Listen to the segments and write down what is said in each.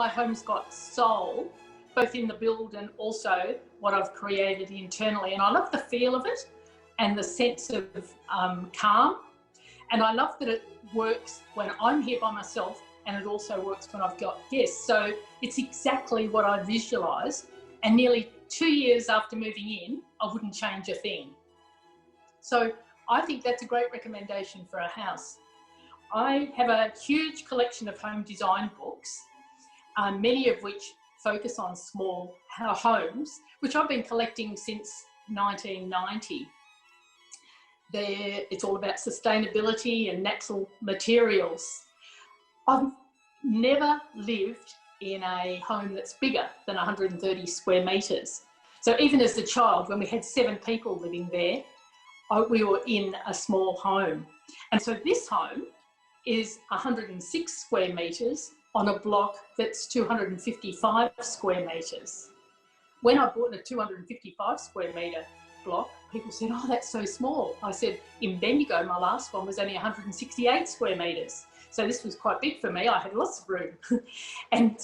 my home's got soul, both in the build and also what I've created internally. And I love the feel of it and the sense of calm. And I love that it works when I'm here by myself, and it also works when I've got guests. So it's exactly what I visualise. And nearly 2 years after moving in, I wouldn't change a thing. So I think that's a great recommendation for a house. I have a huge collection of home design books, many of which focus on small homes, which I've been collecting since 1990. It's all about sustainability and natural materials. I've never lived in a home that's bigger than 130 square metres. So even as a child, when we had 7 people living there, we were in a small home. And so this home is 106 square metres on a block that's 255 square metres. When I bought a 255 square metre block, people said, "Oh, that's so small." I said, in Bendigo, my last one was only 168 square metres. So this was quite big for me. I had lots of room. and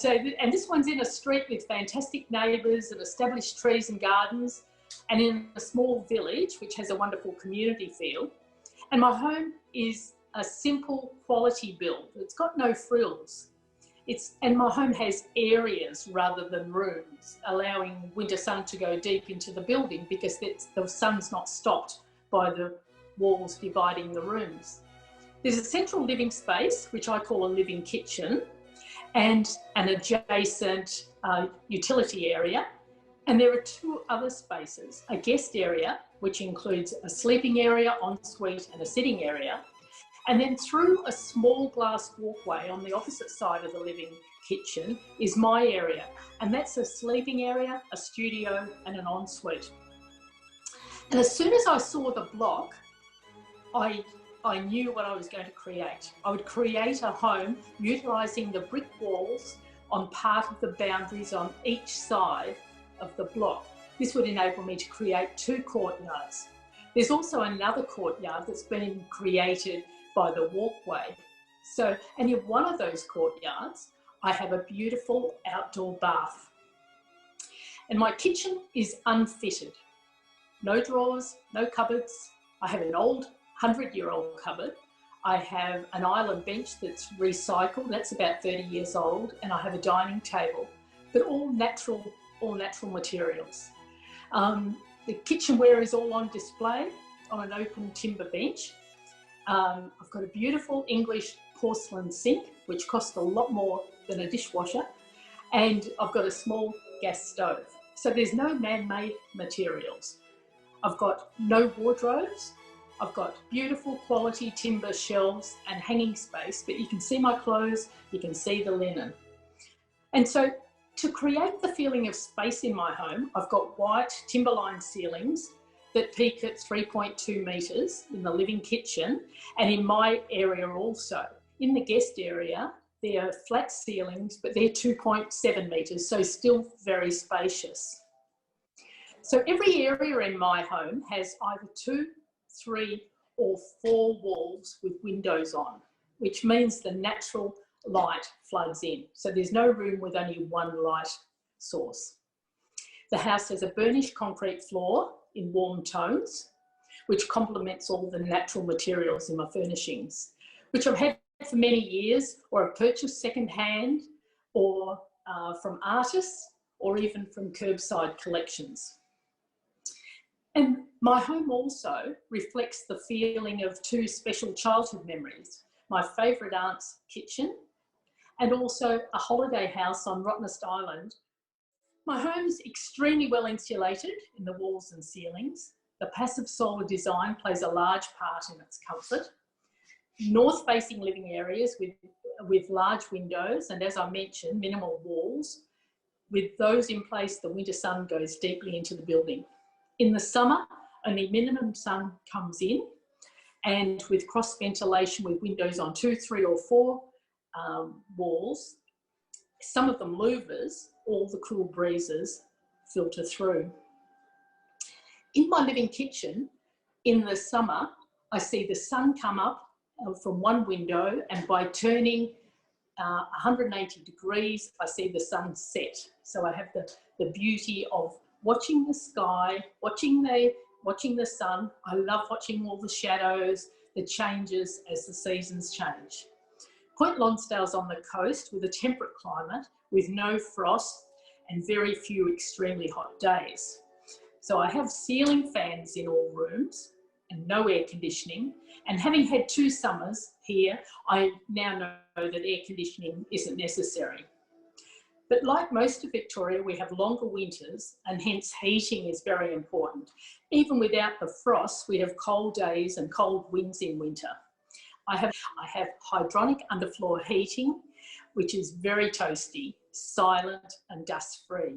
this one's in a street with fantastic neighbours and established trees and gardens, and in a small village, which has a wonderful community feel. And my home is a simple quality build. It's got no frills. And my home has areas rather than rooms, allowing winter sun to go deep into the building because the sun's not stopped by the walls dividing the rooms. There's a central living space, which I call a living kitchen, and an adjacent utility area. And there are 2 other spaces, a guest area, which includes a sleeping area, ensuite, and a sitting area. And then through a small glass walkway on the opposite side of the living kitchen is my area. And that's a sleeping area, a studio, and an ensuite. And as soon as I saw the block, I knew what I was going to create. I would create a home utilising the brick walls on part of the boundaries on each side of the block. This would enable me to create 2 courtyards. There's also another courtyard that's been created by the walkway. And in one of those courtyards, I have a beautiful outdoor bath. And my kitchen is unfitted. No drawers, no cupboards. I have an old 100-year-old cupboard. I have an island bench that's recycled, that's about 30 years old, and I have a dining table, but all natural materials. The kitchenware is all on display on an open timber bench. I've got a beautiful English porcelain sink, which costs a lot more than a dishwasher, and I've got a small gas stove. So there's no man-made materials. I've got no wardrobes. I've got beautiful quality timber shelves and hanging space, but you can see my clothes, you can see the linen. And so to create the feeling of space in my home, I've got white timber-lined ceilings that peak at 3.2 metres in the living kitchen, and in my area also. In the guest area, there are flat ceilings, but they're 2.7 metres, so still very spacious. So every area in my home has either 2, 3 or 4 walls with windows on, which means the natural light floods in. So there's no room with only one light source. The house has a burnished concrete floor in warm tones, which complements all the natural materials in my furnishings, which I've had for many years, or I've purchased secondhand, or from artists, or even from curbside collections. And my home also reflects the feeling of 2 special childhood memories, my favourite aunt's kitchen and also a holiday house on Rottnest Island. My home's extremely well insulated in the walls and ceilings. The passive solar design plays a large part in its comfort. North-facing living areas with large windows and, as I mentioned, minimal walls. With those in place, the winter sun goes deeply into the building. In the summer, only minimum sun comes in, and with cross ventilation with windows on 2, 3 or 4 walls, some of them louvers, all the cool breezes filter through. In my living kitchen, in the summer, I see the sun come up from one window, and by turning 180 degrees, I see the sun set. So I have the beauty of watching the sky, watching the sun. I love watching all the shadows, the changes as the seasons change. Point Lonsdale's on the coast with a temperate climate with no frost and very few extremely hot days. So I have ceiling fans in all rooms and no air conditioning. And having had 2 summers here, I now know that air conditioning isn't necessary. But like most of Victoria, we have longer winters and hence heating is very important. Even without the frost, we have cold days and cold winds in winter. I have hydronic underfloor heating, which is very toasty, silent and dust-free.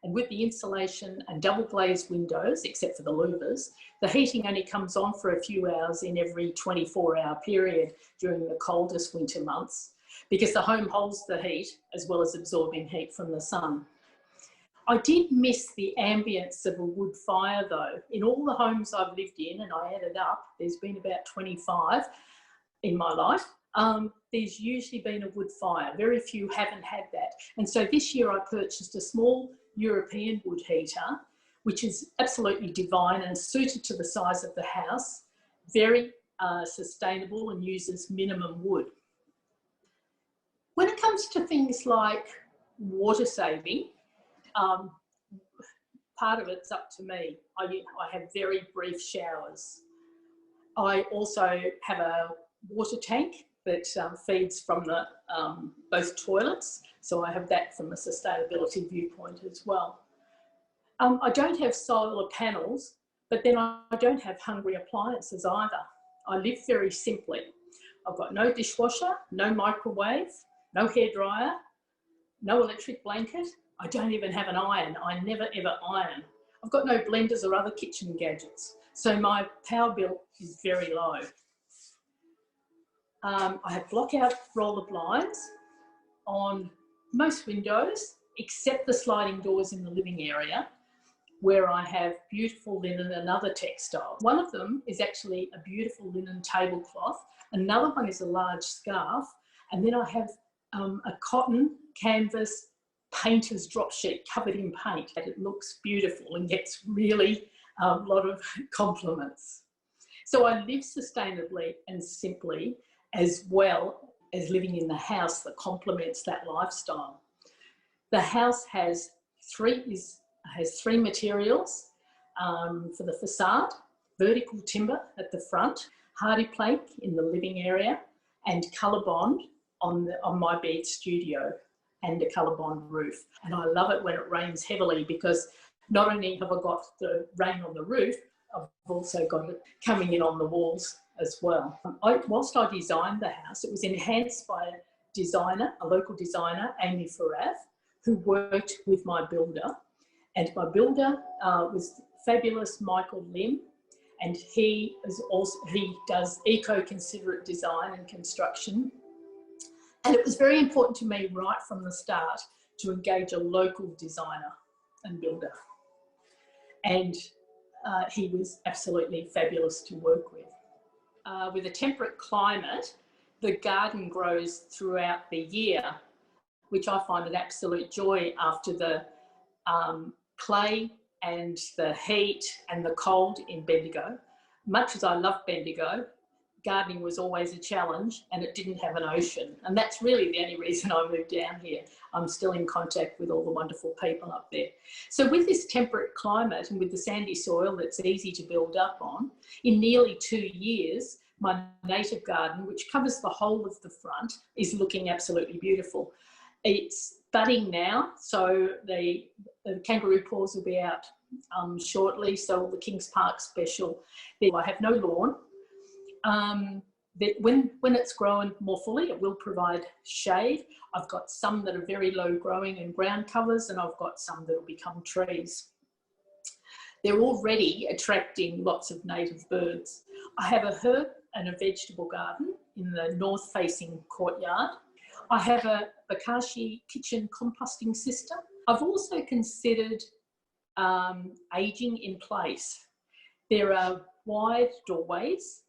And with the insulation and double glazed windows, except for the louvers, the heating only comes on for a few hours in every 24-hour period during the coldest winter months, because the home holds the heat as well as absorbing heat from the sun. I did miss the ambience of a wood fire though. In all the homes I've lived in, and I added up, there's been about 25 in my life, there's usually been a wood fire. Very few haven't had that. And so this year I purchased a small European wood heater, which is absolutely divine and suited to the size of the house, very sustainable and uses minimum wood. When it comes to things like water saving, part of it's up to me. I have very brief showers. I also have a water tank that feeds from the both toilets, so I have that from a sustainability viewpoint as well. I don't have solar panels, but then I don't have hungry appliances either. I live very simply. I've got no dishwasher, no microwave, no hairdryer, no electric blanket. I don't even have an iron. I never ever iron. I've got no blenders or other kitchen gadgets, so my power bill is very low. I have blockout roller blinds on most windows, except the sliding doors in the living area, where I have beautiful linen and other textiles. One of them is actually a beautiful linen tablecloth. Another one is a large scarf. And then I have a cotton canvas painter's drop sheet covered in paint. And it looks beautiful and gets really a lot of compliments. So I live sustainably and simply, as well as living in the house that complements that lifestyle. The house has three materials for the facade: vertical timber at the front, hardy plank in the living area, and colour bond on my bed studio, and a colour bond roof. And I love it when it rains heavily, because not only have I got the rain on the roof, I've also got it coming in on the walls as well. Whilst I designed the house, it was enhanced by a designer, a local designer, Amy Farath, who worked with my builder. And my builder was fabulous Michael Lim, and he does eco-considerate design and construction. And it was very important to me right from the start to engage a local designer and builder. And he was absolutely fabulous to work with. With a temperate climate, the garden grows throughout the year, which I find an absolute joy after the clay and the heat and the cold in Bendigo. Much as I love Bendigo, gardening was always a challenge, and it didn't have an ocean. And that's really the only reason I moved down here. I'm still in contact with all the wonderful people up there. So with this temperate climate and with the sandy soil that's easy to build up on, in nearly 2 years, my native garden, which covers the whole of the front, is looking absolutely beautiful. It's budding now, so the kangaroo paws will be out shortly, so the Kings Park special. I have no lawn. When it's grown more fully, it will provide shade. I've got some that are very low growing and ground covers, and I've got some that will become trees. They're already attracting lots of native birds. I have a herb and a vegetable garden in the north-facing courtyard. I have a Bokashi kitchen composting system. I've also considered ageing in place. There are wide doorways.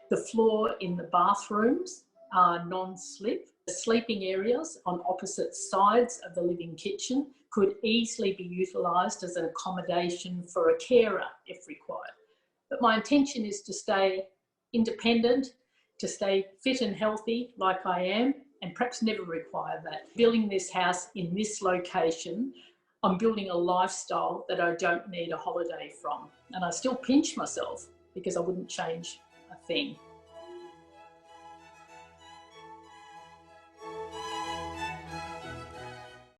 The floor in the bathrooms are non-slip. The sleeping areas on opposite sides of the living kitchen could easily be utilised as an accommodation for a carer if required. But my intention is to stay independent, to stay fit and healthy like I am, and perhaps never require that. Building this house in this location, I'm building a lifestyle that I don't need a holiday from. And I still pinch myself because I wouldn't change a thing.